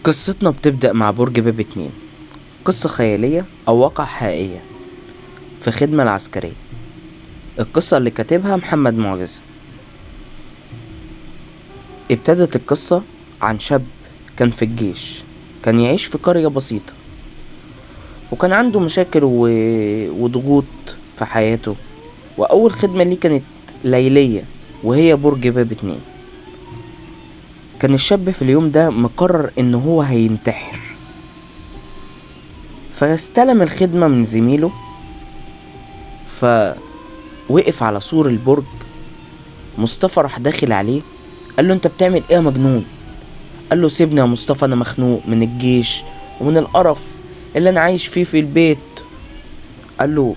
قصتنا بتبدأ مع برج باب 2، قصة خيالية أو واقع حقيقية في خدمة العسكرية. القصة اللي كاتبها محمد معجزة. ابتدت القصة عن شاب كان في الجيش، كان يعيش في قرية بسيطة، وكان عنده مشاكل وضغوط في حياته، وأول خدمة ليه كانت ليلية وهي برج باب 2. كان الشاب في اليوم ده مقرر إن هو هينتحر، فاستلم الخدمة من زميله، فوقف على سور البرج. مصطفى راح داخل عليه، قال له: انت بتعمل ايه يا مجنون؟ قال له: سيبني يا مصطفى، انا مخنوق من الجيش ومن القرف اللي انا عايش فيه في البيت. قال له: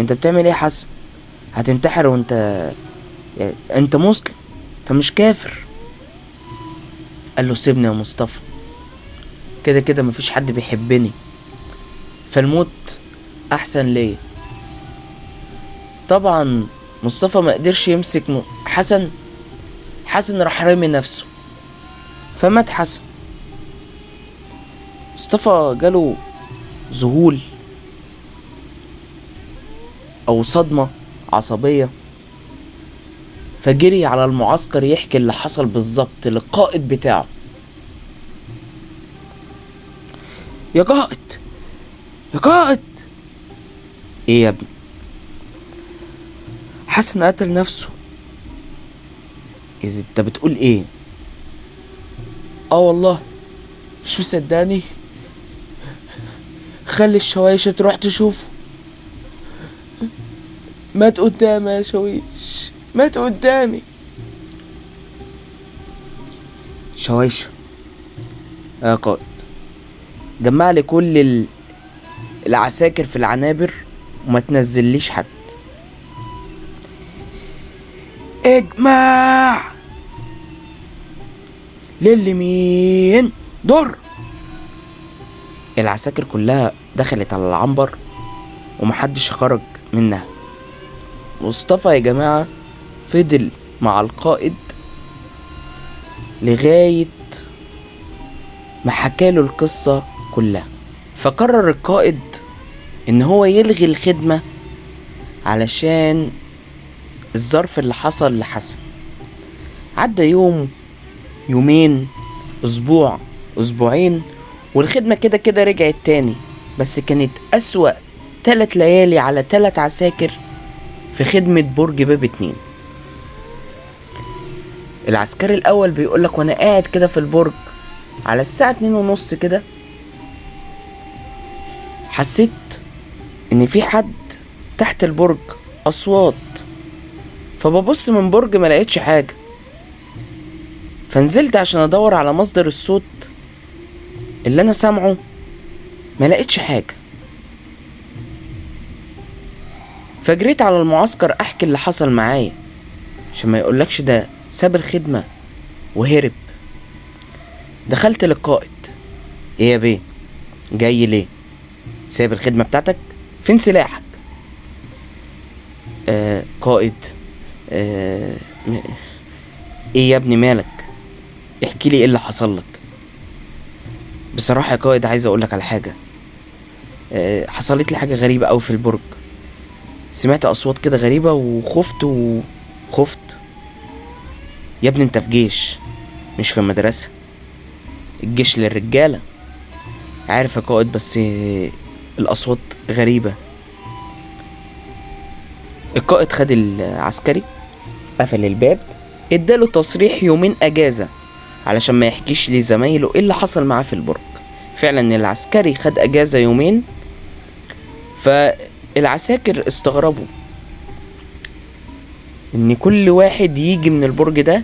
انت بتعمل ايه يا حسن؟ هتنتحر وانت انت مسلم، انت مش كافر. قال له: سيبني يا مصطفى، كده كده مفيش حد بيحبني، فالموت احسن ليا. طبعا مصطفى ما قدرش يمسك حسن راح رامي نفسه، فمات حسن. مصطفى جاله ذهول او صدمة عصبية، فجري على المعسكر يحكي اللي حصل بالظبط للقائد بتاعه. يا قائد، يا قائد، ايه يا ابني؟ حسن قتل نفسه. اذا انت بتقول ايه؟ والله مش مصدقني، خلي الشوايشة تروح تشوفه. مات قدامي يا شويش، مات قدامي. شوايشة يا قائد، جمع لي كل العساكر في العنابر وما تنزليش حد. اجمع لليمين دور. العساكر كلها دخلت على العنبر ومحدش خرج منها. مصطفى يا جماعة فضل مع القائد لغاية ما حكاله القصة كلها. فقرر القائد ان هو يلغي الخدمة علشان الظرف اللي حصل لحسن. عدى يوم، يومين، اسبوع، اسبوعين، والخدمة كده كده رجعت تاني، بس كانت اسوأ 3 ليالي على 3 عساكر في خدمة برج باب 2. العسكري الاول بيقولك: وانا قاعد كده في البرج على الساعة 2:30 كده، حسيت ان في حد تحت البرج، اصوات، فببص من برج ما لقيتش حاجة، فنزلت عشان ادور على مصدر الصوت اللي انا سامعه، ما لقيتش حاجة. فجريت على المعسكر احكي اللي حصل معايا عشان ما يقولكش ده ساب الخدمة وهرب. دخلت للقائد: ايه يا بيه، جاي ليه؟ ساب الخدمة بتاعتك؟ فين سلاحك؟ قائد، ايه يا ابني مالك؟ احكي لي ايه اللي حصل لك. بصراحة يا قائد عايز اقولك على حاجة. حصلت لي حاجة غريبة اوي في البرج، سمعت اصوات كده غريبة وخفت. يا ابني انت في جيش مش في مدرسة، الجيش للرجالة. عارف يا قائد، بس الاصوات غريبة. القائد خد العسكري، قفل الباب، اداله تصريح 2 اجازة علشان ما يحكيش لزمايله ايه اللي حصل معاه في البرج. فعلا العسكري خد اجازة 2 فالعساكر استغربوا ان كل واحد يجي من البرج ده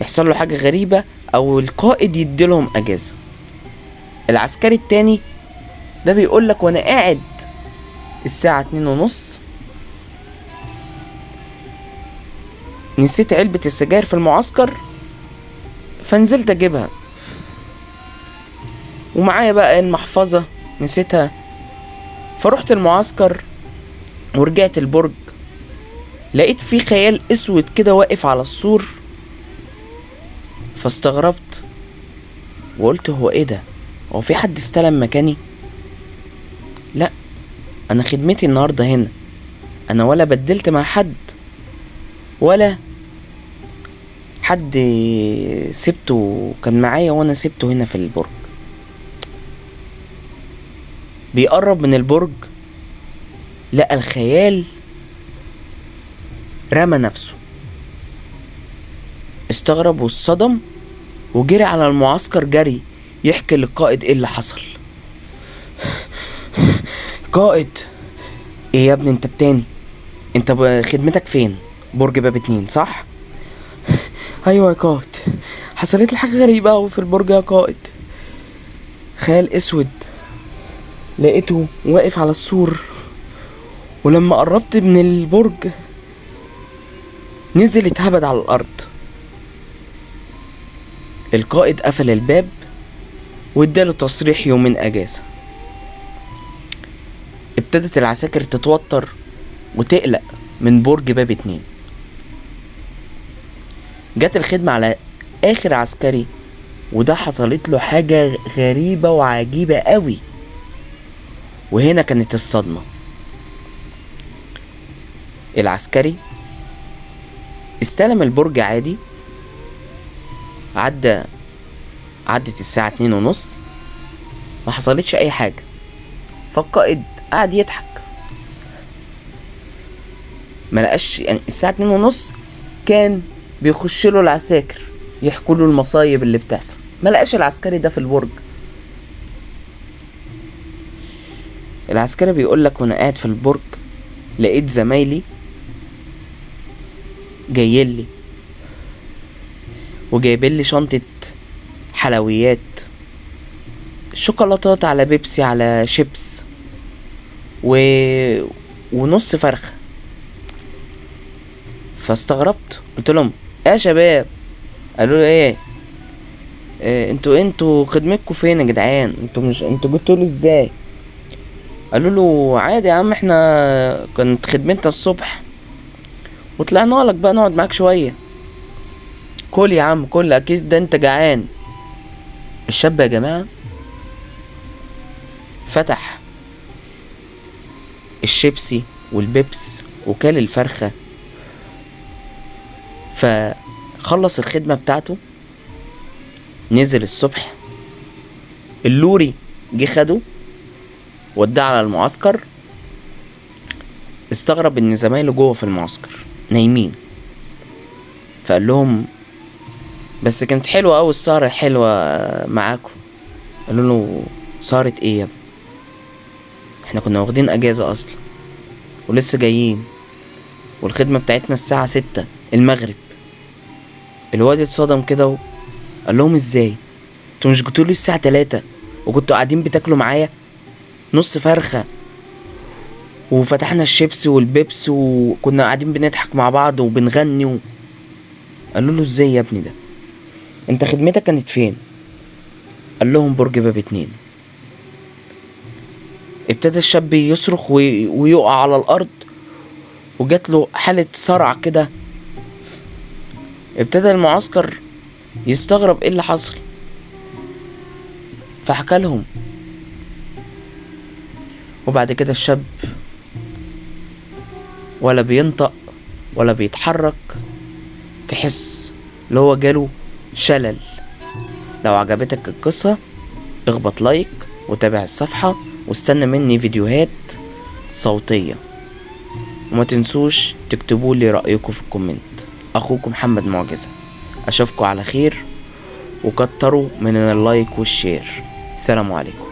يحصل له حاجة غريبة او القائد يديلهم اجازة. العسكري التاني ده بيقولك: وانا قاعد الساعة 2:30 نسيت علبة السجاير في المعسكر، فنزلت اجيبها، ومعايا بقى المحفظة نسيتها، فروحت المعسكر ورجعت البرج، لقيت في خيال اسود كده واقف على السور، فاستغربت وقلت هو ايه ده، هو في حد استلم مكاني؟ لا، انا خدمتي النهارده هنا، انا ولا بدلت مع حد ولا حد سبته كان معايا وانا سبته هنا في البرج. بيقرب من البرج لقى الخيال رمى نفسه، استغرب واتصدم وجري على المعسكر جري يحكي للقائد ايه اللي حصل. قائد، ايه يا ابني انت التاني؟ انت خدمتك فين؟ برج باب 2 صح؟ ايوه يا قائد، حصلت لي حاجه غريبه اوي في البرج يا قائد. خيال اسود لقيته واقف على السور، ولما قربت من البرج نزل اتهبد على الارض. القائد قفل الباب واداله تصريح يومين اجازة. ابتدت العساكر تتوتر وتقلق من برج باب 2. جت الخدمة على اخر عسكري، وده حصلت له حاجة غريبة وعجيبة قوي، وهنا كانت الصدمة. العسكري استلم البرج عادي، عدت الساعة 2:30، ما حصلتش اي حاجة. فالقائد قعد يضحك، ما لقاش يعني الساعة 2:30 كان بيخش له العساكر يحكوا له المصايب اللي بتحصل، ما لقاش العسكري ده في البرج. العسكري بيقول لك وانا قاعد في البرج لقيت زمايلي جايلي وجايبين لي شنطة حلويات، شوكولاتات على بيبسي على شيبس ونص فرخة. فاستغربت، قلت لهم ايه يا شباب؟ قالوا لي إيه انتوا خدمتكم فين يا جدعان؟ انتوا جبتوا له ازاي؟ قالوا له عادي يا عم، احنا كانت خدمتنا الصبح وطلعنا لك بقى نقعد معاك شويه. كل يا عم كل، اكيد ده انت جعان. الشاب يا جماعه فتح الشيبسي والبيبس وكل الفرخه، فخلص الخدمه بتاعته، نزل الصبح، اللوري جه خده وداه على المعسكر. استغرب ان زمايله جوه في المعسكر نايمين، فقال لهم بس كانت حلوه قوي السهره، حلوه معاكم. قالوا له سهره ايه يا ابني؟ احنا كنا واخدين اجازه اصلا ولسه جايين، والخدمه بتاعتنا الساعه 6 المغرب. الواد اتصدم كده وقال لهم ازاي انتوا مش جيتولي الساعه 3 وكنتوا قاعدين بتاكلوا معايا نص فرخه وفتحنا الشيبس والبيبس وكنا قاعدين بنضحك مع بعض وبنغني قالوا له ازاي يا ابني ده؟ انت خدمتك كانت فين؟ قال لهم برج باب 2. ابتدى الشاب يصرخ ويقع على الارض، وجات له حالة صرع كده. ابتدى المعسكر يستغرب ايه اللي حصل، فحكى لهم. وبعد كده الشاب ولا بينطق ولا بيتحرك، تحس اللي هو جاله شلل. لو عجبتك القصة اخبط لايك وتابع الصفحة واستنى مني فيديوهات صوتية، وما تنسوش تكتبوا لي رأيكم في الكومنت. اخوكم محمد معجزة، اشوفكم على خير وكتروا من اللايك والشير. سلام عليكم.